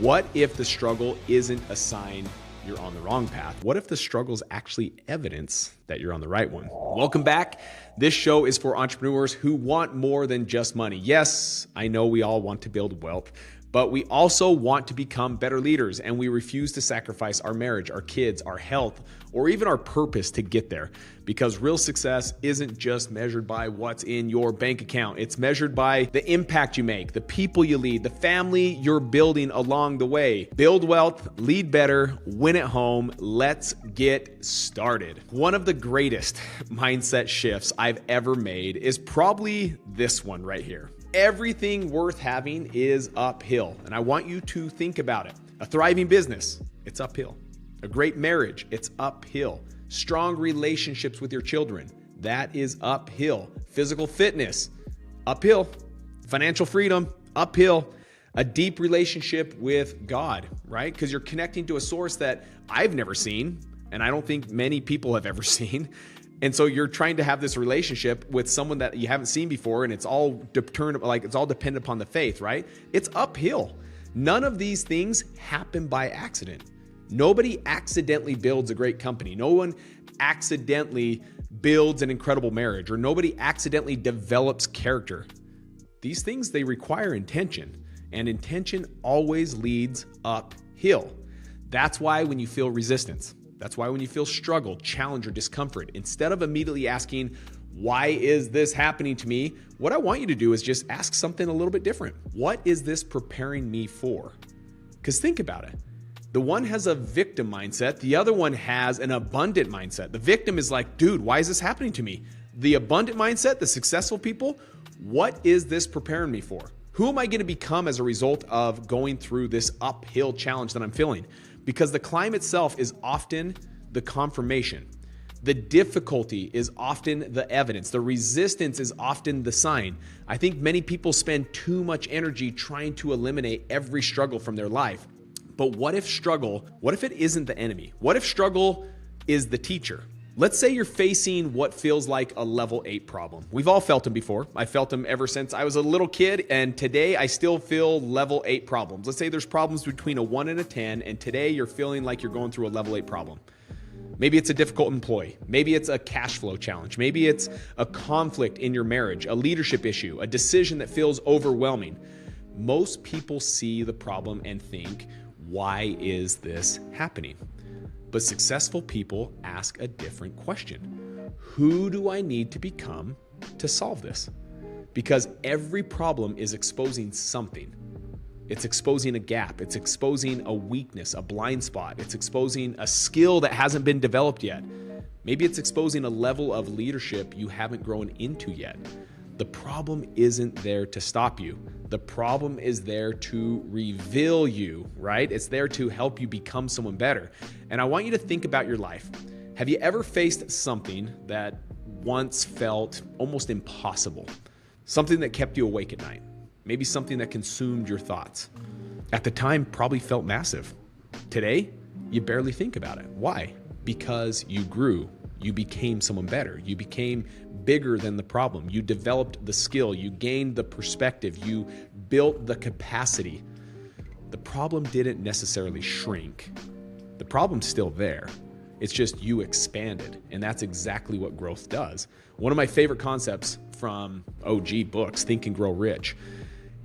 What if the struggle isn't a sign you're on the wrong path? What if the struggle is actually evidence that you're on the right one? Welcome back. This show is for entrepreneurs who want more than just money. Yes, I know we all want to build wealth, but we also want to become better leaders, and we refuse to sacrifice our marriage, our kids, our health, or even our purpose to get there. Because real success isn't just measured by what's in your bank account. It's measured by the impact you make, the people you lead, the family you're building along the way. Build wealth, lead better, win at home. Let's get started. One of the greatest mindset shifts I've ever made is probably this one right here. Everything worth having is uphill, and I want you to think about it. A thriving business, it's uphill. A great marriage, it's uphill. Strong relationships with your children, that is uphill. Physical fitness, uphill. Financial freedom, uphill. A deep relationship with God, right? Because you're connecting to a source that I've never seen, and I don't think many people have ever seen. And so you're trying to have this relationship with someone that you haven't seen before, and it's all dependent upon the faith, right? It's uphill. None of these things happen by accident. Nobody accidentally builds a great company. No one accidentally builds an incredible marriage, or nobody accidentally develops character. These things, they require intention, and intention always leads uphill. That's why when you feel resistance, that's why when you feel struggle, challenge, or discomfort, instead of immediately asking, why is this happening to me? What I want you to do is just ask something a little bit different. What is this preparing me for? Because think about it. The one has a victim mindset. The other one has an abundant mindset. The victim is like, dude, why is this happening to me? The abundant mindset, the successful people, what is this preparing me for? Who am I going to become as a result of going through this uphill challenge that I'm feeling? Because the climb itself is often the confirmation. The difficulty is often the evidence. The resistance is often the sign. I think many people spend too much energy trying to eliminate every struggle from their life. But what if it isn't the enemy? What if struggle is the teacher? Let's say you're facing what feels like a level 8 problem. We've all felt them before. I felt them ever since I was a little kid, and today I still feel level 8 problems. Let's say there's problems between a 1 and a 10, and today you're feeling like you're going through a level 8 problem. Maybe it's a difficult employee. Maybe it's a cash flow challenge. Maybe it's a conflict in your marriage, a leadership issue, a decision that feels overwhelming. Most people see the problem and think, why is this happening? But successful people ask a different question. Who do I need to become to solve this? Because every problem is exposing something. It's exposing a gap. It's exposing a weakness, a blind spot. It's exposing a skill that hasn't been developed yet. Maybe it's exposing a level of leadership you haven't grown into yet. The problem isn't there to stop you. The problem is there to reveal you, right? It's there to help you become someone better. And I want you to think about your life. Have you ever faced something that once felt almost impossible? Something that kept you awake at night? Maybe something that consumed your thoughts. At the time, probably felt massive. Today, you barely think about it. Why? Because you grew. You became someone better. You became bigger than the problem. You developed the skill. You gained the perspective. You built the capacity. The problem didn't necessarily shrink. The problem's still there. It's just you expanded. And that's exactly what growth does. One of my favorite concepts from OG books, Think and Grow Rich,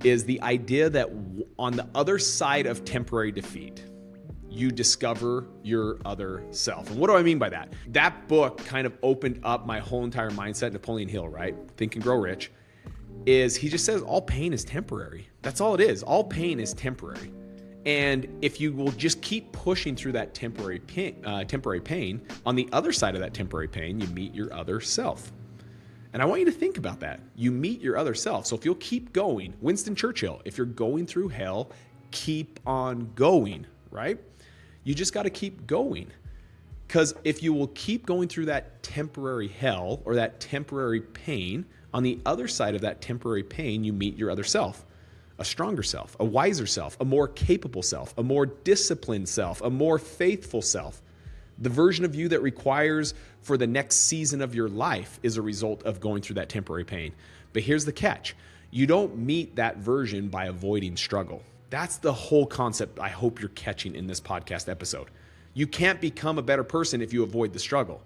is the idea that on the other side of temporary defeat, you discover your other self. And what do I mean by that? That book kind of opened up my whole entire mindset. Napoleon Hill, right? Think and Grow Rich. Is he just says all pain is temporary. That's all it is. All pain is temporary. And if you will just keep pushing through that temporary pain, on the other side of that temporary pain, you meet your other self. And I want you to think about that. You meet your other self. So if you'll keep going, Winston Churchill, if you're going through hell, keep on going, right? You just got to keep going. Because if you will keep going through that temporary hell or that temporary pain, on the other side of that temporary pain, you meet your other self, a stronger self, a wiser self, a more capable self, a more disciplined self, a more faithful self. The version of you that requires for the next season of your life is a result of going through that temporary pain. But here's the catch. You don't meet that version by avoiding struggle. That's the whole concept I hope you're catching in this podcast episode. You can't become a better person if you avoid the struggle.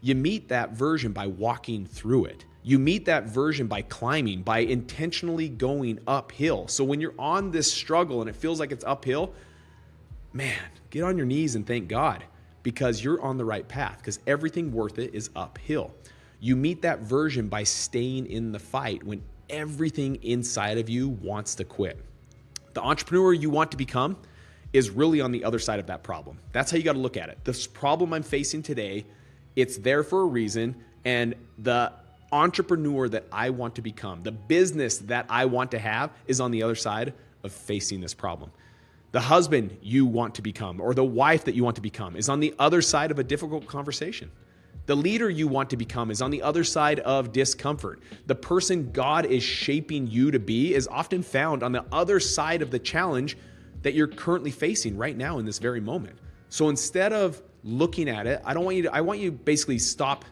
You meet that version by walking through it. You meet that version by climbing, by intentionally going uphill. So when you're on this struggle and it feels like it's uphill, man, get on your knees and thank God, because you're on the right path, because everything worth it is uphill. You meet that version by staying in the fight when everything inside of you wants to quit. The entrepreneur you want to become is really on the other side of that problem. That's how you got to look at it. This problem I'm facing today, it's there for a reason, and the entrepreneur that I want to become, the business that I want to have, is on the other side of facing this problem. The husband you want to become, or the wife that you want to become, is on the other side of a difficult conversation. The leader you want to become is on the other side of discomfort. The person God is shaping you to be is often found on the other side of the challenge that you're currently facing right now in this very moment. So instead of looking at it, I want you to basically stop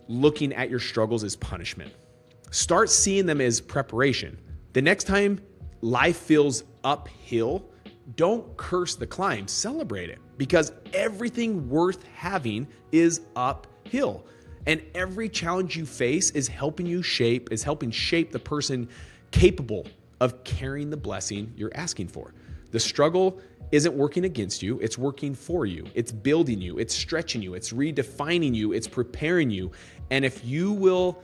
looking at your struggles as punishment. Start seeing them as preparation. The next time life feels uphill, don't curse the climb, celebrate it, because everything worth having is uphill. And every challenge you face is helping shape the person capable of carrying the blessing you're asking for. The struggle isn't working against you, it's working for you. It's building you, it's stretching you, it's redefining you, it's preparing you. And if you will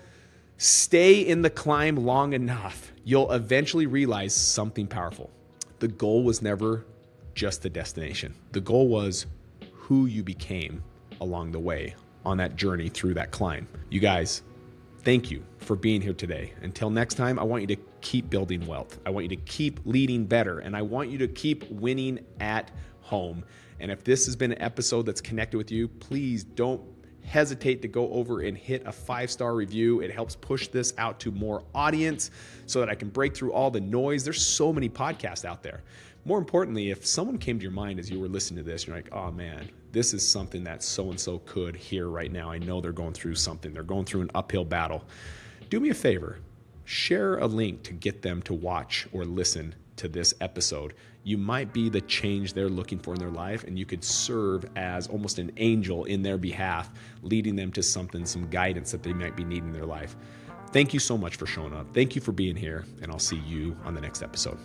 stay in the climb long enough, you'll eventually realize something powerful. The goal was never just the destination. The goal was who you became along the way on that journey through that climb. You guys, thank you for being here today. Until next time, I want you to keep building wealth. I want you to keep leading better, and I want you to keep winning at home. And if this has been an episode that's connected with you, please don't hesitate to go over and hit a 5-star review. It helps push this out to more audience so that I can break through all the noise. There's so many podcasts out there. More importantly, if someone came to your mind as you were listening to this, you're like, oh man, this is something that so-and-so could hear right now. I know they're going through something. They're going through an uphill battle. Do me a favor. Share a link to get them to watch or listen to this episode. You might be the change they're looking for in their life, and you could serve as almost an angel in their behalf, leading them to some guidance that they might be needing in their life. Thank you so much for showing up. Thank you for being here, and I'll see you on the next episode.